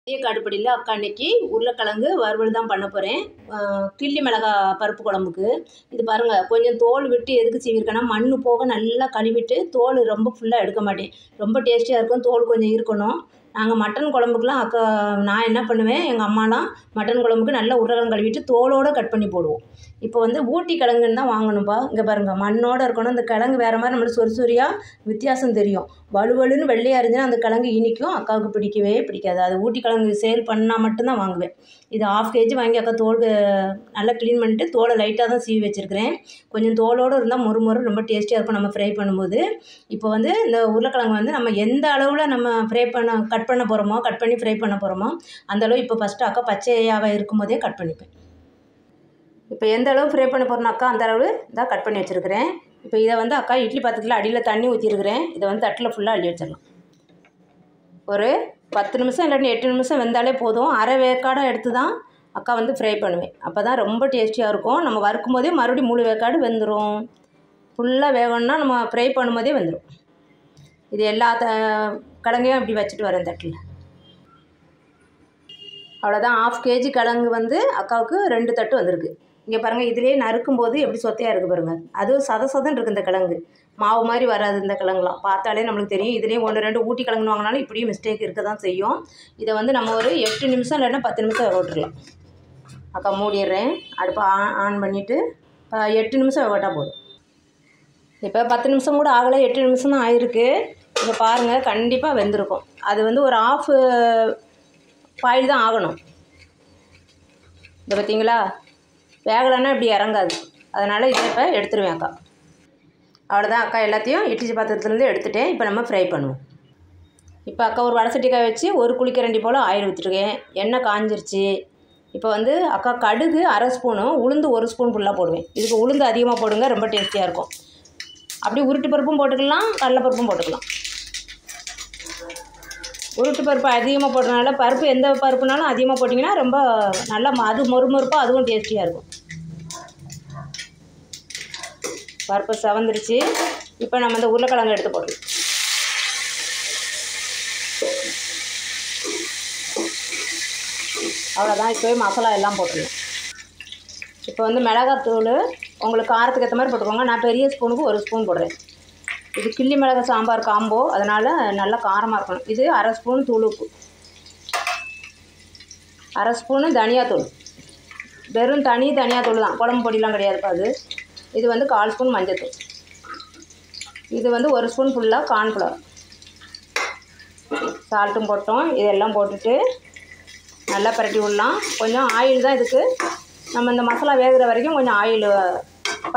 பெரிய காடுப்படியில் அக்கா அன்னைக்கு உருளைக்கிழங்கு வறுவல் தான் பண்ண போகிறேன். கிள்ளி மிளகா பருப்பு குழம்புக்கு. இது பாருங்கள், கொஞ்சம் தோல் விட்டு எதுக்கு சீவிருக்கேன்னா மண் போக நல்லா கழுவிட்டு தோல் ரொம்ப ஃபுல்லாக எடுக்க மாட்டேன். ரொம்ப டேஸ்டியாக இருக்கும், தோல் கொஞ்சம் இருக்கணும். நாங்கள் மட்டன் குழம்புக்குலாம் நான் என்ன பண்ணுவேன், எங்கள் அம்மாலாம் மட்டன் குழம்புக்கு நல்லா உருளைக்கிழங்கு கழுவிட்டு தோலோடு கட் பண்ணி போடுவோம். இப்போ வந்து ஊட்டி கிழங்குன்னு தான் வாங்கணும்ப்பா. இங்கே பாருங்கள், மண்ணோடு இருக்கணும். இந்த கிழங்கு வேறு மாதிரி நம்மளுக்கு சொறி சொறியாக வித்தியாசம் தெரியும். வலுவலுன்னு வெள்ளையாக இருந்துச்சுன்னா அந்த கிழங்கு இனிக்கும், அக்காவுக்கு பிடிக்கவே பிடிக்காது. அது ஊட்டி கிழங்கு சேல் பண்ணால் மட்டும்தான் வாங்குவேன். இது 1/2 kg வாங்கி அக்கா தோல் நல்லா க்ளீன் பண்ணிவிட்டு தோலை லைட்டாக தான் சீவி வச்சுருக்கிறேன். கொஞ்சம் தோலோடு இருந்தால் மொறு ரொம்ப டேஸ்டியாக இருக்கும் நம்ம ஃப்ரை பண்ணும்போது. இப்போ வந்து இந்த உருளைக்கிழங்கு வந்து நம்ம எந்த அளவில் நம்ம கட் பண்ணி ஃப்ரை பண்ண போகிறோமோ அந்த அளவு இப்போ ஃபஸ்ட்டு அக்கா பச்சையாக இருக்கும்போதே கட் பண்ணிப்பேன். இப்போ எந்த அளவு ஃப்ரை பண்ண போகிறோன்னா அக்கா அந்த அளவு தான் கட் பண்ணி வச்சுருக்கிறேன். இப்போ இதை வந்து அக்கா இட்லி பாத்திரத்தில் அடியில் தண்ணி ஊற்றிருக்கிறேன். இதை வந்து தட்டில் ஃபுல்லாக அள்ளி வச்சிடலாம். ஒரு 10 நிமிஷம் இல்லாட்டி 8 நிமிஷம் வெந்தாலே போதும். அரை வேக்காடை எடுத்து தான் அக்கா வந்து ஃப்ரை பண்ணுவேன். அப்போ தான் ரொம்ப டேஸ்டியாக இருக்கும். நம்ம வறுக்கும் போதே மறுபடியும் முழு வேக்காடு வெந்துடும். ஃபுல்லாக வேகணும்னா நம்ம ஃப்ரை பண்ணும்போதே வெந்துடும். இது எல்லா கிழங்கையும் அப்படி வச்சுட்டு வரேன் தட்டில். அவ்வளோதான். 1/2 kg கிழங்கு வந்து அக்காவுக்கு 2 தட்டு வந்திருக்கு. இங்கே பாருங்கள், இதிலே நறுக்கும்போது எப்படி சொத்தையாக இருக்குது பாருங்கள். அதுவும் சதன்னு இருக்குது இந்த கிழங்கு. மாவு மாதிரி வராது இந்த கிழங்குலாம். பார்த்தாலே நம்மளுக்கு தெரியும். இதிலே 1 2 ஊட்டி கிழங்குன்னு வாங்கினாலும் இப்படியும் மிஸ்டேக் இருக்க தான் செய்யும். இதை வந்து நம்ம ஒரு 8 நிமிஷம் இல்லைன்னா 10 நிமிஷம் வேக விட்டுறலாம். அக்கா மூடிடுறேன். அடுப்பை ஆன் பண்ணிவிட்டு 8 நிமிஷம் வேக விட்டால் போதும். இப்போ 10 நிமிஷம் கூட ஆகலை, 8 நிமிஷம் தான் ஆயிருக்கு. இங்கே பாருங்கள், கண்டிப்பாக வெந்திருக்கும். அது வந்து ஒரு 1/2 பாயில் தான் ஆகணும். இதை பார்த்தீங்களா, வேகலைன்னா இப்படி இறங்காது. அதனால் இதை இப்போ எடுத்துருவேன் அக்கா. அவ்வளோதான் அக்கா, எல்லாத்தையும் இட்லி பாத்திரத்துலேருந்து எடுத்துட்டேன். இப்போ நம்ம ஃப்ரை பண்ணுவோம். இப்போ அக்கா ஒரு வடை சட்டி காய வச்சு ஒரு குளிக்கரண்டி போல் ஆயில் ஊற்றிருக்கேன். எண்ணெய் காஞ்சிருச்சு. இப்போ வந்து அக்கா கடுகு 1/2 ஸ்பூனு, உளுந்து 1 ஸ்பூன் ஃபுல்லாக போடுவேன். இதுக்கு உளுந்து அதிகமாக போடுங்க, ரொம்ப டேஸ்டியாக இருக்கும். அப்படி உருட்டு பருப்பும் போட்டுக்கலாம், கடலைப்பருப்பும் போட்டுக்கலாம். உருட்டு பருப்பு அதிகமாக போடுறதுனால, பருப்பு எந்த பருப்புனாலும் அதிகமாக போட்டிங்கன்னா ரொம்ப நல்லா அது மொறுமொறுப்பாக அதுவும் டேஸ்டியாக இருக்கும். பருப்பு செவந்துருச்சு. இப்போ நம்ம இந்த உருளைக்கிழங்கு எடுத்து போடலாம். அவ்வளோதான். இப்போவே மசாலா எல்லாம் போட்டுடலாம். இப்போ வந்து மிளகாத்தூள் உங்களுக்கு காரத்துக்கு ஏற்ற மாதிரி போட்டுக்கோங்க. நான் பெரிய ஸ்பூனுக்கு 1 ஸ்பூன் போடுறேன். இது கிள்ளி மிளகா சாம்பார் காம்போ, அதனால் நல்லா காரமாக இருக்கணும். இது 1/2 ஸ்பூன் தூள் உப்பு, 1/2 ஸ்பூனு தனியாத்தூள். வெறும் தனியாத்தூள் தான், குழம்பு பொடிலாம் கிடையாதுப்பா அது. இது வந்து 1/4 ஸ்பூன் மஞ்சத்தூள். இது வந்து 1 ஸ்பூன் ஃபுல்லாக கார்ன்ஃப்ளவர். சால்ட்டும் போட்டோம். இதெல்லாம் போட்டுட்டு நல்லா பரட்டி விடலாம். கொஞ்சம் ஆயில் தான் இதுக்கு. நம்ம இந்த மசாலா வேகிற வரைக்கும் கொஞ்சம் ஆயில்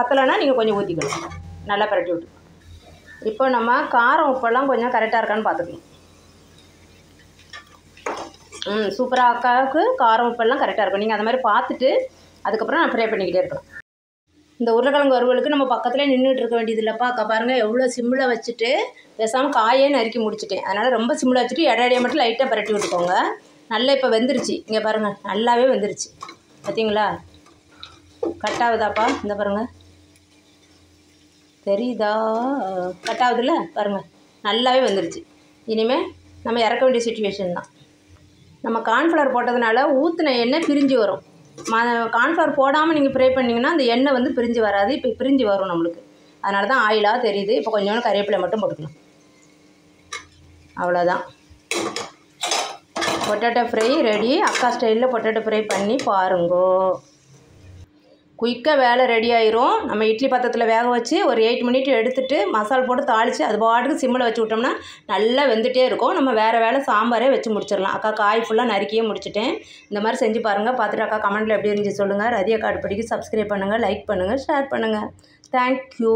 பத்தலைன்னா நீங்கள் கொஞ்சம் ஊற்றிக்கணும். நல்லா பரட்டி விட்டு இப்போ நம்ம காரம் உப்பெல்லாம் கொஞ்சம் கரெக்டாக இருக்கான்னு பார்த்துக்கணும். சூப்பராக அக்காவுக்கு காரம் உப்பெல்லாம் கரெக்டாக இருக்கும். நீங்கள் அந்த மாதிரி பார்த்துட்டு அதுக்கப்புறம் நான் ஃப்ரை பண்ணிக்கிட்டே இருக்கலாம். இந்த உருளைக்கிழங்கு வறுவலுக்கு நம்ம பக்கத்துலேயே நின்றுட்டு இருக்க வேண்டியது இல்லைப்பா. அக்கா பாருங்கள், எவ்வளோ சிம்மில் வச்சுட்டு பேசாமல் காயே நறுக்கி முடிச்சிட்டேன். அதனால் ரொம்ப சிம்மில் வச்சுட்டு இடையிடையே மட்டும் லைட்டாக பரட்டி விட்டுக்கோங்க. நல்லா இப்போ வெந்துருச்சு. இங்கே பாருங்கள், நல்லாவே வெந்துருச்சு. பார்த்தீங்களா, கட் ஆகுதாப்பா? இந்த பாருங்கள், தெரியுதா? கட் ஆகுதுல்ல, பாருங்கள், நல்லாவே வந்துருச்சு. இனிமேல் நம்ம இறக்க வேண்டிய சிச்சுவேஷன் தான். நம்ம கார்ன்ஃப்ளவர் போட்டதுனால ஊற்றின எண்ணெய் பிரிஞ்சு வரும். கார்ன்ஃப்ளவர் போடாமல் நீங்கள் ஃப்ரை பண்ணிங்கன்னா அந்த எண்ணெய் வந்து பிரிஞ்சு வராது. இப்போ பிரிஞ்சு வரும் நம்மளுக்கு. அதனால தான் ஆயிலாக தெரியுது. இப்போ கொஞ்சோண்டு கறிவேப்பிலை மட்டும் போட்டுக்கலாம். அவ்வளோதான், பொட்டேட்டோ ஃப்ரை ரெடி. அக்கா ஸ்டைலில் பொட்டேட்டோ ஃப்ரை பண்ணி பாருங்கோ. குயிக்காக வேலை ரெடி ஆயிரும். நம்ம இட்லி பாத்திரத்தில் வேக வச்சு ஒரு 8 மினிட் எடுத்துகிட்டு மசாலா போட்டு தாளித்து அது பாட்டுக்கு சிம்மில் வச்சு விட்டோம்னா நல்லா வெந்துகிட்டே இருக்கும். நம்ம வேறு வேலை சாம்பாரே வச்சு முடிச்சிடலாம். அக்கா காய் ஃபுல்லாக நறுக்கியே முடிச்சிட்டேன். இந்த மாதிரி செஞ்சு பாருங்கள். பார்த்துட்டு அக்கா கமெண்ட்டில் எப்படி இருந்துச்சு சொல்லுங்கள். ரதியா காடுப்படிக்கு சப்ஸ்கிரைப் பண்ணுங்கள், லைக் பண்ணுங்கள், ஷேர் பண்ணுங்கள். தேங்க்யூ.